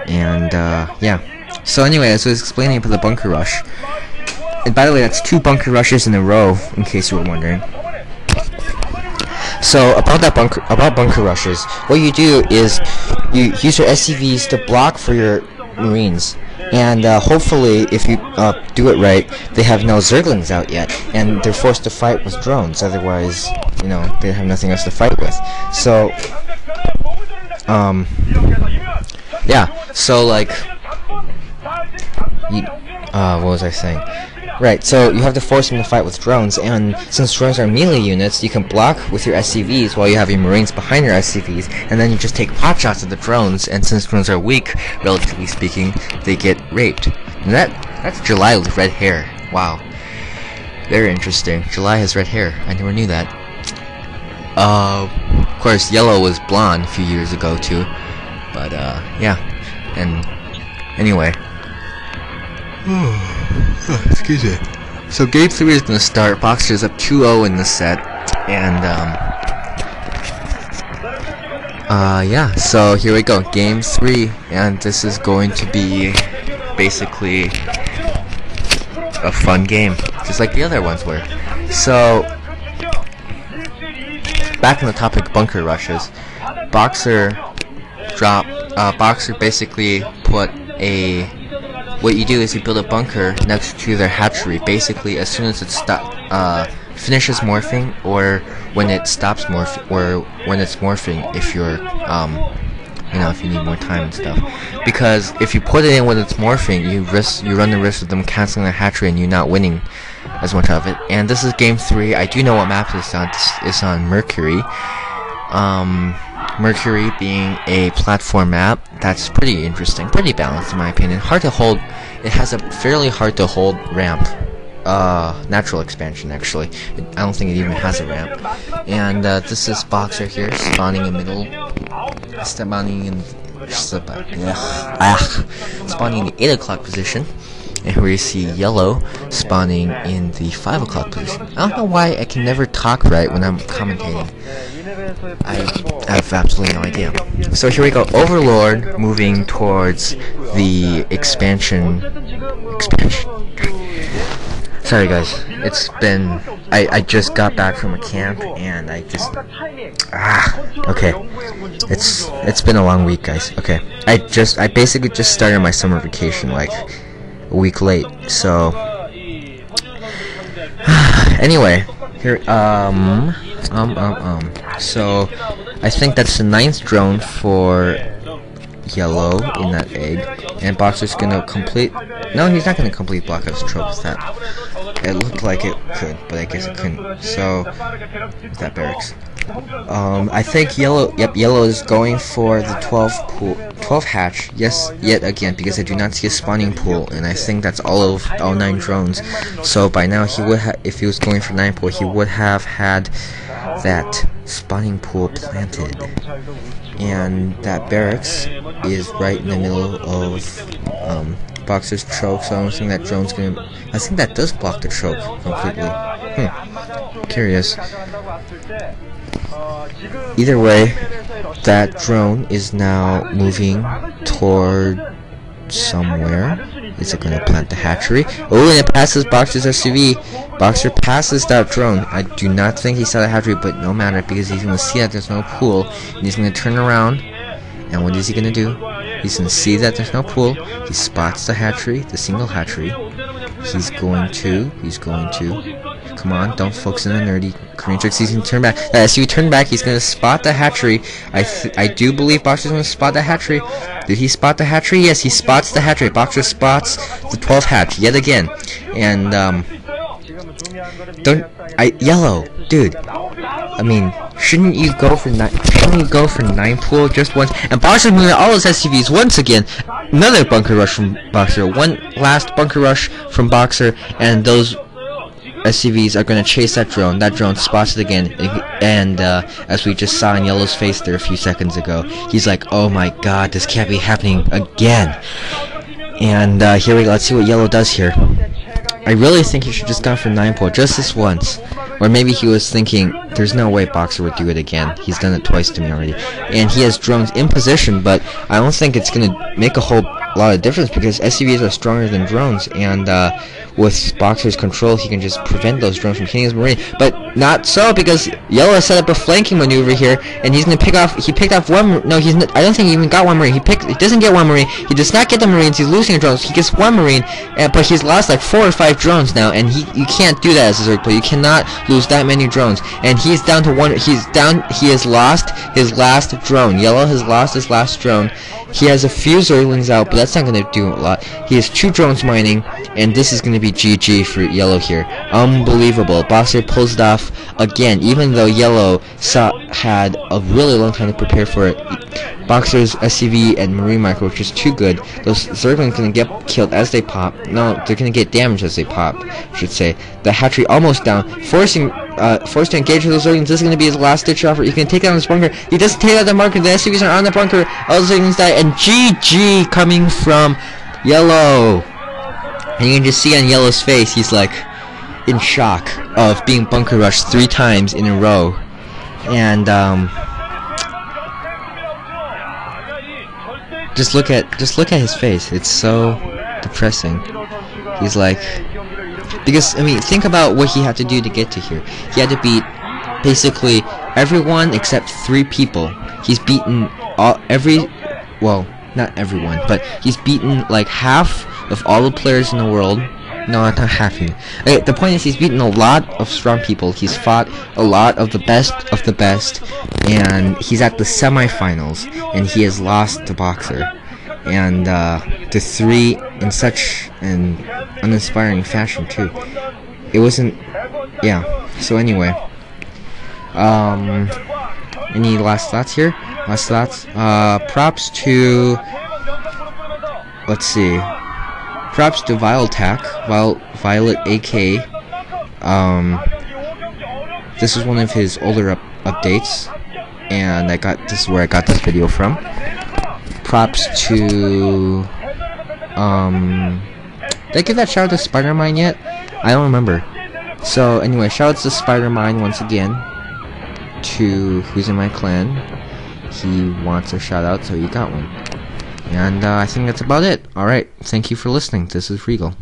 And yeah. So anyway, as I was explaining about the bunker rush, and by the way, that's 2 bunker rushes in a row, in case you were wondering. So about bunker rushes, what you do is you use your SCVs to block for your Marines, and hopefully, if you do it right, they have no Zerglings out yet, and they're forced to fight with drones. Otherwise, you know, they have nothing else to fight with. So, yeah. So like, what was I saying? Right, so you have to force them to fight with drones, and since drones are melee units, you can block with your SCVs while you have your Marines behind your SCVs, and then you just take potshots at the drones, and since drones are weak, relatively speaking, they get raped. And that's July with red hair. Wow. Very interesting. July has red hair. I never knew that. Of course, Yellow was blonde a few years ago, too. But, yeah. And, anyway. Excuse me. So game 3 is going to start. BoxeR's up 2-0 in this set, and yeah. So here we go, game 3, and this is going to be basically a fun game, just like the other ones were. So back on the topic of bunker rushes, BoxeR basically put a. What you do is you build a bunker next to their hatchery. Basically, as soon as it finishes morphing, or when it stops morphing, or when it's morphing, if you're, you know, if you need more time and stuff. Because if you put it in when it's morphing, you run the risk of them canceling the hatchery and you not winning as much of it. And this is game 3. I do know what map this is on. This is on Mercury. Mercury being a platform map that's pretty interesting, pretty balanced in my opinion. Hard to hold. It has a fairly hard to hold ramp. Natural expansion actually. I don't think it even has a ramp. And this is BoxeR here, spawning in middle, spawning in the 8 o'clock position. And here we see Yellow spawning in the 5 o'clock position. I don't know why I can never talk right when I'm commentating. I have absolutely no idea. So here we go, Overlord moving towards the expansion. Sorry guys, it's been, I just got back from a camp and I just, okay. It's been a long week guys, okay. I basically just started my summer vacation like a week late, so anyway, here, so I think that's the 9th drone for Yellow in that egg, and BoxeR's gonna complete, no, he's not gonna complete Blockhouse Trope with that. It looked like it could, but I guess it couldn't, so, with that barracks. I think Yellow is going for the 12 hatch, yes, yet again, because I do not see a spawning pool, and I think that's all 9 drones. So by now he would if he was going for 9 pool, he would have had that spawning pool planted. And that barracks is right in the middle of BoxeR's choke, so I don't think that drone's gonna. I think that does block the choke completely. Curious. Either way, that drone is now moving toward somewhere. Is it gonna plant the hatchery? Oh, and it passes BoxeR's SUV. BoxeR passes that drone. I do not think he saw the hatchery, but no matter, because he's gonna see that there's no pool, and he's gonna turn around. And what is he gonna do? He's gonna see that there's no pool. He spots the hatchery, the single hatchery. He's going to. Come on, don't focus on the nerdy Korean tricks. He's gonna turn back. As you turn back, he's gonna spot the hatchery. I do believe BoxeR's gonna spot the hatchery. Did he spot the hatchery? Yes, he spots the hatchery. BoxeR spots the 12th hatch yet again. And Yellow, dude. I mean, shouldn't you go for 9? Shouldn't you go for 9 pool just once? And BoxeR's moving all his SCVs once again. Another bunker rush from BoxeR. One last bunker rush from BoxeR, and those SCVs are going to chase that drone. That drone spots it again, and as we just saw in Yellow's face there a few seconds ago, he's like, oh my god, this can't be happening again. And here we go, let's see what Yellow does here. I really think he should just gone for 9-pull just this once. Or maybe he was thinking, there's no way BoxeR would do it again. He's done it twice to me already. And he has drones in position, but I don't think it's going to make a whole lot of difference because SCVs are stronger than drones, and with BoxeR's control, he can just prevent those drones from hitting his Marine. But not so, because Yellow has set up a flanking maneuver here, and he's going to pick off. He picked off one. No, he's not, I don't think he even got one Marine. He doesn't get one Marine. He does not get the Marines. He's losing drones. He gets one Marine, but he's lost like 4 or 5 drones now, and you can't do that as a Zerg player. You cannot lose that many drones. And he's down to one. He has lost his last drone. Yellow has lost his last drone. He has a few Zerglings out, but that's not going to do a lot. He has 2 drones mining, and this is going to be GG for Yellow here. Unbelievable. BoxeR pulls it off again, even though Yellow had a really long time to prepare for it. BoxeR's SCV and Marine Micro, which is too good. Those Zerglings are going to get killed as they pop. No, they're going to get damaged as they pop, I should say. The hatchery almost down, forced to engage with those Zerglings. This is going to be his last ditch offer. He can take out his bunker. He doesn't take out the bunker. The SCVs are on the bunker. All the Zerglings die, and GG coming from Yellow. And you can just see on Yellow's face, he's like in shock of being bunker rushed 3 times in a row. And just look at his face. It's so depressing. He's like, because I mean, think about what he had to do to get to here. He had to beat basically everyone except 3 people. He's beaten well, not everyone, but he's beaten like half of all the players in the world. No, not half. Okay, the point is, he's beaten a lot of strong people. He's fought a lot of the best, and he's at the semifinals, and he has lost to BoxeR, and to 3 in such an uninspiring fashion too. It wasn't. Yeah. So anyway, any last thoughts here? Last thoughts. Props to. Let's see. Props to Violet AK. This is one of his older updates, and this is where I got this video from. Props to did I give that shout out to Spider-Mine yet? I don't remember. So anyway, shout out to Spider-Mine once again, to who's in my clan. He wants a shout out, so he got one. And I think that's about it. Alright, thank you for listening. This is Regal.